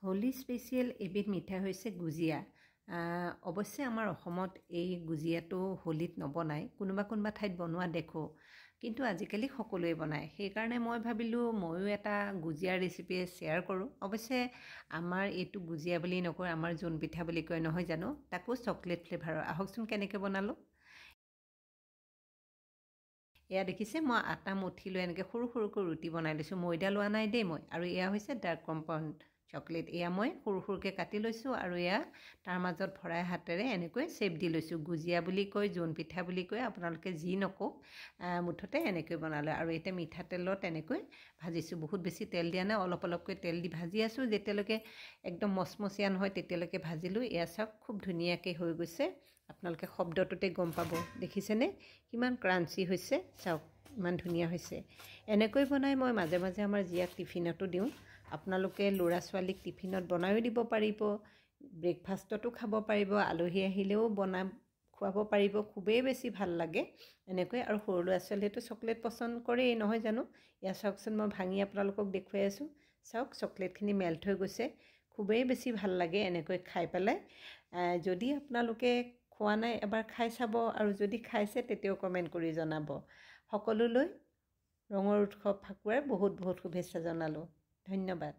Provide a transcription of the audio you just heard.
Holi special এবিধ মিঠাই হৈছে গুজিয়া। অৱশ্যে আমাৰ অসমত এই গুজিয়াটো হোলিত নবনায়, কোনোবা ঠাইত বনোৱা দেখোঁ, কিন্তু আজিকালি সকলোৱে বনায়। সেইকাৰণে মই ভাবিলোঁ ময়ো এটা গুজিয়াৰ ৰেচিপি শ্বেয়াৰ কৰোঁ। অৱশ্যে আমাৰ এইটো গুজিয়া বুলি নকয়, আমাৰ জোন পিঠা বুলি কয় নহয় জানো, তাকো চকলেট ফ্লেভাৰৰ। আহকচোন কেনেকৈ বনালোঁ। এয়া দেখিছে, মই আটা মুঠি লৈ এনেকৈ সৰু সৰুকৈ ৰুটি বনাই লৈছোঁ। ময়দা লোৱা নাই দেই মই। আৰু এয়া হৈছে ডাৰ্ক কম্পাউণ্ড চকলেট। এয়া মই সৰু সৰুকৈ কাটি লৈছোঁ আৰু এয়া তাৰ মাজত ভৰাই হাতেৰে এনেকৈ চেপ দি লৈছোঁ। গুজিয়া বুলি কয়, জোন পিঠা বুলি কয়, আপোনালোকে যি নকওক, মুঠতে এনেকৈ বনালোঁ। আৰু এতিয়া মিঠাতেলত এনেকৈ ভাজিছোঁ। বহুত বেছি তেল দিয়া নাই, অলপ অলপকৈ তেল দি ভাজি আছোঁ। যেতিয়ালৈকে একদম মচমচীয়া নহয় তেতিয়ালৈকে ভাজিলোঁ। এয়া চাওক, খুব ধুনীয়াকৈ হৈ গৈছে। আপোনালোকে শব্দটোতে গম পাব, দেখিছেনে কিমান ক্ৰাঞ্চি হৈছে। চাওক, ইমান ধুনীয়া হৈছে। এনেকৈ বনাই মই মাজে মাজে আমাৰ জীয়াক টিফিনতো দিওঁ। আপোনালোকে ল'ৰা ছোৱালীক টিফিনত বনায়ো দিব পাৰিব, ব্ৰেকফাষ্টতো খাব পাৰিব, আলহী আহিলেও বনাই খুৱাব পাৰিব। খুবেই বেছি ভাল লাগে এনেকৈ। আৰু সৰু ল'ৰা ছোৱালীয়েতো চকলেট পচন্দ কৰেই নহয় জানো। এয়া চাওকচোন, মই ভাঙি আপোনালোকক দেখুৱাই আছোঁ। চাওক, চকলেটখিনি মেল্ট হৈ গৈছে। খুবেই বেছি ভাল লাগে এনেকৈ খাই পেলাই। যদি আপোনালোকে খোৱা নাই এবাৰ খাই চাব, আৰু যদি খাইছে তেতিয়াও কমেণ্ট কৰি জনাব। সকলোলৈ ৰঙৰ উৎসৱ ফাকুৱাৰ বহুত বহুত শুভেচ্ছা জনালোঁ। ধন্যবাদ।